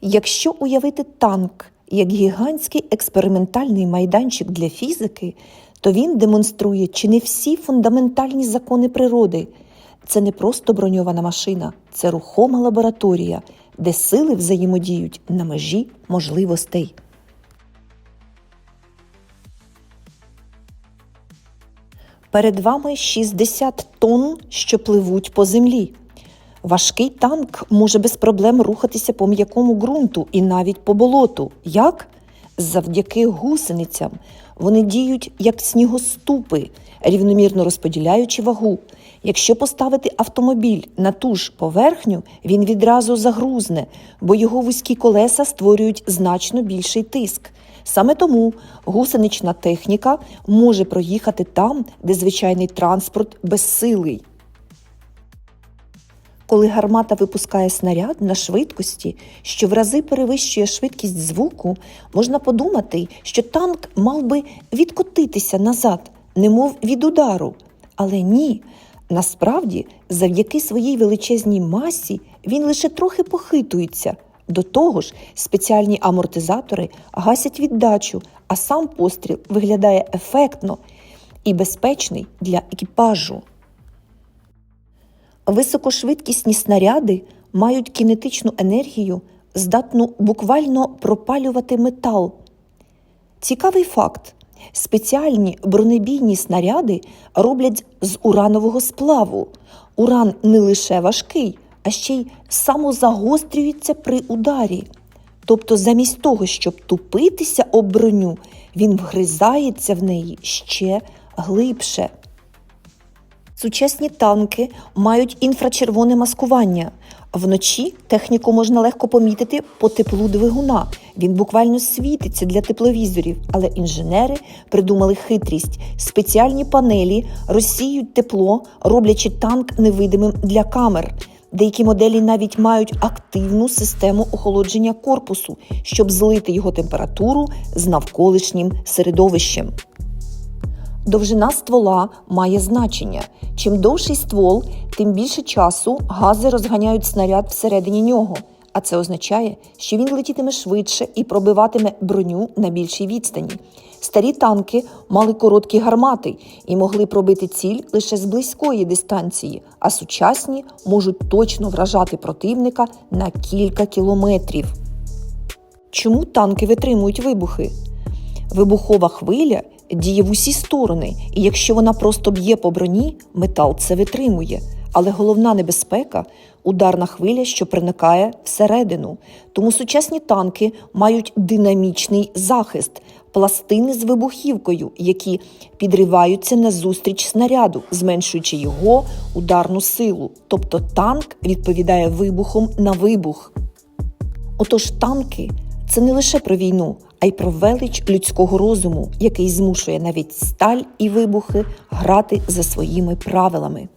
Якщо уявити танк як гігантський експериментальний майданчик для фізики, то він демонструє чи не всі фундаментальні закони природи. Це не просто броньована машина, це рухома лабораторія, де сили взаємодіють на межі можливостей. Перед вами 60 тонн, що пливуть по землі. Важкий танк може без проблем рухатися по м'якому ґрунту і навіть по болоту. Як? Завдяки гусеницям. Вони діють як снігоступи, рівномірно розподіляючи вагу. Якщо поставити автомобіль на ту ж поверхню, він відразу загрузне, бо його вузькі колеса створюють значно більший тиск. Саме тому гусенична техніка може проїхати там, де звичайний транспорт безсилий. Коли гармата випускає снаряд на швидкості, що в рази перевищує швидкість звуку, можна подумати, що танк мав би відкотитися назад, немов від удару. Але ні, насправді, завдяки своїй величезній масі він лише трохи похитується. До того ж, спеціальні амортизатори гасять віддачу, а сам постріл виглядає ефектно і безпечний для екіпажу. Високошвидкісні снаряди мають кінетичну енергію, здатну буквально пропалювати метал. Цікавий факт. Спеціальні бронебійні снаряди роблять з уранового сплаву. Уран не лише важкий, а ще й самозагострюється при ударі. Тобто замість того, щоб тупитися об броню, він вгризається в неї ще глибше. Сучасні танки мають інфрачервоне маскування. Вночі техніку можна легко помітити по теплу двигуна. Він буквально світиться для тепловізорів, але інженери придумали хитрість. Спеціальні панелі розсіюють тепло, роблячи танк невидимим для камер. Деякі моделі навіть мають активну систему охолодження корпусу, щоб злити його температуру з навколишнім середовищем. Довжина ствола має значення. Чим довший ствол, тим більше часу гази розганяють снаряд всередині нього. А це означає, що він летітиме швидше і пробиватиме броню на більшій відстані. Старі танки мали короткі гармати і могли пробити ціль лише з близької дистанції, а сучасні можуть точно вражати противника на кілька кілометрів. Чому танки витримують вибухи? Вибухова хвиля діє в усі сторони, і якщо вона просто б'є по броні, метал це витримує. Але головна небезпека – ударна хвиля, що проникає всередину. Тому сучасні танки мають динамічний захист – пластини з вибухівкою, які підриваються назустріч снаряду, зменшуючи його ударну силу. Тобто танк відповідає вибухом на вибух. Отож танки – це не лише про війну, а й про велич людського розуму, який змушує навіть сталь і вибухи грати за своїми правилами.